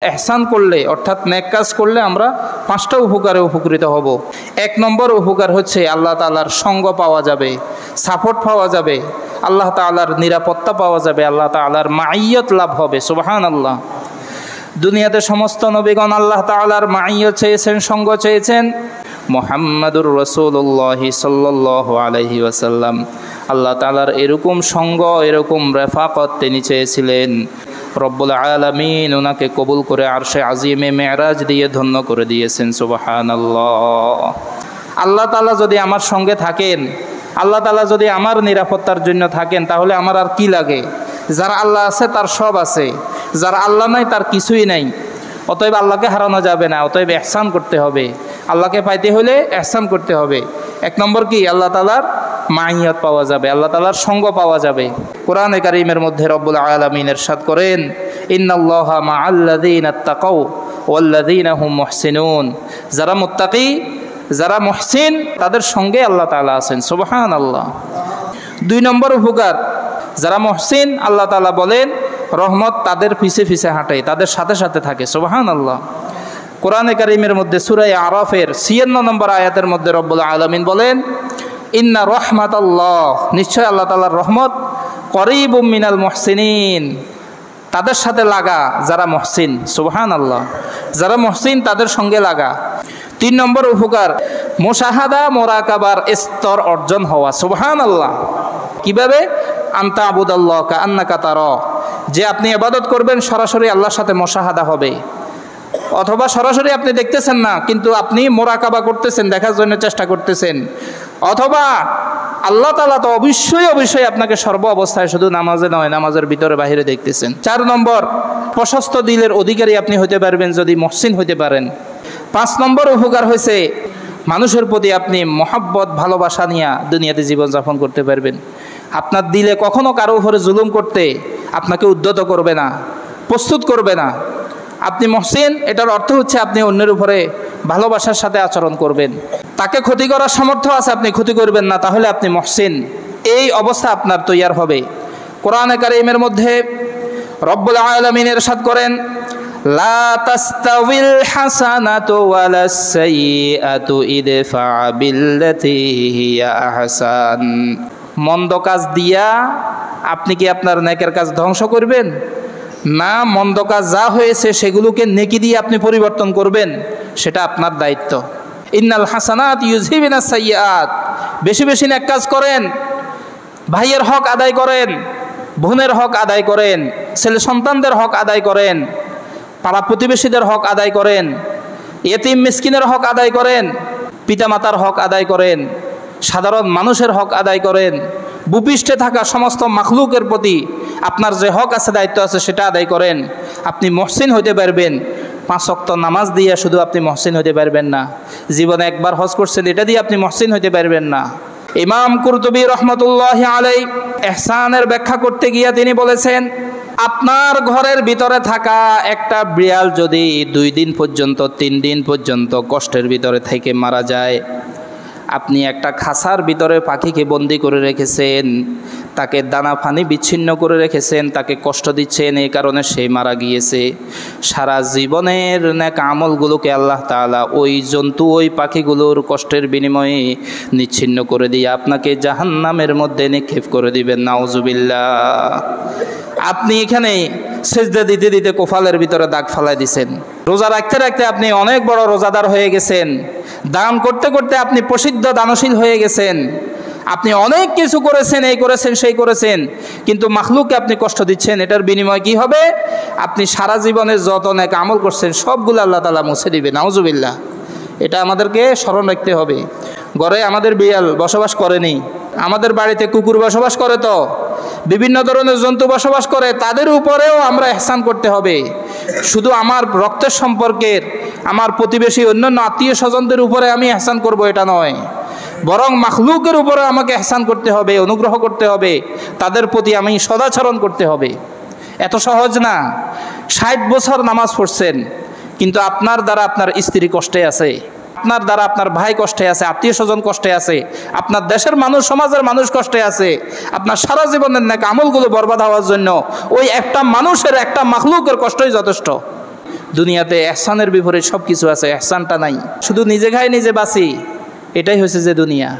ইহসান করলে অর্থাৎ নেক কাজ করলে আমরা 5টা উপকারে উপকৃত হব। 1 নম্বর উপকার হচ্ছে আল্লাহ তাআলার সঙ্গ পাওয়া যাবে, সাপোর্ট পাওয়া যাবে, আল্লাহ তাআলার নিরাপত্তা পাওয়া যাবে, আল্লাহ তাআলার মাইয়ত লাভ হবে। সুবহানাল্লাহ। দুনিয়াতে সমস্ত নবীগণ আল্লাহ তাআলার মাইয়ত চেয়েছেন, সঙ্গ চেয়েছেন। মুহাম্মাদুর রাসূলুল্লাহ সাল্লাল্লাহু আলাইহি ওয়াসাল্লাম আল্লাহ তাআলার এরকম সঙ্গ, এরকম রেফাকত তিনি চেয়েছিলেন। রব্বুল আলামিন ওনাকে কবুল করে আরশে আজিমে মেরাজ দিয়ে ধন্য করে দিয়েছেন। সুবহানাল্লাহ। আল্লাহ তাআলা যদি আমার সঙ্গে থাকেন, আল্লাহ তাআলা যদি আমার নিরাপত্তার জন্য থাকেন, তাহলে আমার আর কি লাগে? যার আল্লাহ আছে তার সব আছে, যার আল্লাহ নাই তার কিছুই নাই। অতএব আল্লাহকে হারানো যাবে না, অতএব ইহসান করতে হবে। আল্লাহকে পাইতে হলে ইহসান করতে হবে। 1 নম্বর কি? আল্লাহ তাআলার মাইয়াত পাওয়া যাবে, আল্লাহ তাআলার সঙ্গ পাওয়া যাবে। কোরআনে কারীমের মধ্যে রব্বুল আলামিন ইরশাদ করেন, ইন্নাল্লাহা মাআল্লাযীনা তাকাউ ওয়াল্লাযীনা হুম মুহসিনুন। যারা মুত্তাকি, যারা মুহসিন, তাদের সঙ্গে আল্লাহ তাআলা আছেন। সুবহানাল্লাহ। 2 নম্বর উপকার, যারা মুহসিন আল্লাহ তাআলা বলেন রহমত তাদের পিছে পিছে হাঁটে, তাদের সাথে সাথে থাকে। সুবহানাল্লাহ। কোরআনে কারীমের মধ্যে সূরা আরাফের 56 নম্বর আয়াতের মধ্যে রব্বুল আলামিন বলেন, ইন্না রাহমাতাল্লাহ, নিশ্চয় আল্লাহ তাআলার রহমত করিবুম মিনাল মুহসিনিন, তাদের সাথে লাগা যারা মুহসিন। সুবহানাল্লাহ। যারা মুহসিন তাদের সঙ্গে লাগা। 3 নম্বর উপকার, মুশাহাদা মুরাকাবার স্তর অর্জন হওয়া। সুবহানাল্লাহ। কিভাবে? আনতা আবুদাল্লাহ কাআন্নাকা তারা, যে আপনি ইবাদত করবেন সরাসরি আল্লাহর সাথে মুশাহাদা হবে। অথবা সরাসরি আপনি দেখতেছেন না, কিন্তু আপনি মোরাকাবা করতেছেন, দেখার জন্য চেষ্টা করতেছেন। অথবা আল্লাহ তাআলা তো অবশ্যই আপনাকে সর্ব অবস্থায়, শুধু নামাজে নয়, নামাজের ভিতরে বাহিরে দেখতেছেন। 4 নম্বর, প্রশস্ত দিলের অধিকারী আপনি হতে পারবেন যদি মুহসিন হতে পারেন। 5 নম্বর উপকার হয়েছে মানুষের প্রতি আপনি মহব্বত, ভালোবাসা নিয়ে দুনিয়াতে জীবনযাপন করতে পারবেন। আপনার দিলে কখনো কারো উপরে জুলুম করতে আপনাকে উদ্যত করবে না, প্রস্তুত করবে না। আপনি মুহসিন, এটার অর্থ হচ্ছে আপনি অন্যের উপরে ভালোবাসার সাথে আচরণ করবেন। তাকে ক্ষতি করার সামর্থ্য আছে, আপনি ক্ষতি করবেন না, তাহলে আপনি মুহসিন। এই অবস্থা আপনার তৈয়ার হবে। কোরআনে কারীমের মধ্যে রব্বুল আলামিন ইরশাদ করেন, লা তাস্তাউিল হাসানাতু ওয়ালাস সাইয়্যাতু ইদফা বিল্লাতী হিয়া আহসান। মন্দ কাজ দিয়া আপনি কি আপনার নেকের কাজ ধ্বংস করবেন? না, মন্দ কাজ যা হয়েছে সেগুলোকে নেকি দিয়ে আপনি পরিবর্তন করবেন, সেটা আপনার দায়িত্ব। ইন্নাল হাসানাত ইউযহিবিনাস সাইয়্যাত। বেশি বেশি নেক কাজ করেন, ভাইয়ের হক আদায় করেন, বোনের হক আদায় করেন, ছেলে সন্তানদের হক আদায় করেন, পাড়া প্রতিবেশীদের হক আদায় করেন, ইয়েতিম মিসকিনের হক আদায় করেন, পিতামাতার হক আদায় করেন, সাধারণ মানুষের হক আদায় করেন। ভূপৃষ্ঠে থাকা সমস্ত মাখলুকের প্রতি আপনার যে হক আছে, দায়িত্ব আছে, সেটা আদায় করেন। আপনি মুহসিন হতে পারবেন। 5 ওয়াক্ত নামাজ দিয়ে শুধু আপনি মুহসিন হতে পারবেন না। জীবনে একবার হজ করছেন, এটা দিয়ে আপনি মুহসিন হতে পারবেন না। ইমাম কুরতুবী রহমতুল্লাহি আলাইহি ইহসানের ব্যাখ্যা করতে গিয়ে তিনি বলেছেন, আপনার ঘরের ভিতরে থাকা একটা বিড়াল যদি 2 দিন পর্যন্ত, 3 দিন পর্যন্ত কষ্টের ভিতরে থেকে মারা যায়, আপনি একটা খাঁচার ভিতরে পাখিকে বন্দি করে রেখেছেন, তাকে দানা পানি বিচ্ছিন্ন করে রেখেছেন, তাকে কষ্ট দিচ্ছেন, এই কারণে সে মারা গিয়েছে। সারা জীবনের নেক আমলগুলোকে আল্লাহ তাআলা ওই জন্তু, ওই পাখিগুলোর কষ্টের বিনিময়ে নিচ্ছিন্ন করে দিয়ে আপনাকে জাহান্নামের মধ্যে নিক্ষেপ করে দিবেন। নাউজুবিল্লাহ। আপনি এখানে সেজদা দিতে দিতে কপালের ভিতরে দাগ ফালাই দিছেন। রোজা রাখতে রাখতে আপনি অনেক বড় রোজাদার হয়ে গেছেন। দান করতে করতে আপনি প্রসিদ্ধ দানশীল হয়ে গেছেন। আপনি অনেক কিছু করেছেন, এই করেছেন, সেই করেছেন, কিন্তু মাখলুককে আপনি কষ্ট দিচ্ছেন। এটার বিনিময় কি হবে? আপনি সারা জীবনে যত নেক আমল করছেন সবগুলো আল্লাহ তাআলা মুছে দিবে। নাউজুবিল্লাহ। এটা আমাদেরকে স্মরণ রাখতে হবে। ঘরে আমাদের বিড়াল বসবাস করেনি, আমাদের বাড়িতে কুকুর বসবাস করে, তো বিভিন্ন ধরনের জন্তু বসবাস করে, তাদের উপরেও আমরা ইহসান করতে হবে। শুধু আমার রক্তের সম্পর্কের, আমার প্রতিবেশী, অন্যান্য আত্মীয় স্বজনদের উপরে আমি ইহসান করব, এটা নয়, বরং মাখলুকের উপরে আমাকে ইহসান করতে হবে, অনুগ্রহ করতে হবে, তাদের প্রতি আমি সদাচরণ করতে হবে। এত সহজ না। 60 বছর নামাজ পড়ছেন, কিন্তু আপনার দ্বারা আপনার স্ত্রী কষ্টে আছে, আপনার দ্বারা আপনার ভাই কষ্টে আছে, আত্মীয় স্বজন কষ্টে আছে, আপনার দেশের মানুষ, সমাজের মানুষ কষ্টে আছে। আপনার সারা জীবনের নেক আমলগুলো বরবাদ হওয়ার জন্য ওই একটা মানুষের, একটা মাখলুকের কষ্টই যথেষ্ট। দুনিয়াতে এহসানের বিপরীত সব কিছু আছে, এহসানটা নাই। শুধু নিজে খাই নিজে বাঁচি, এটাই হয়েছে যে দুনিয়া।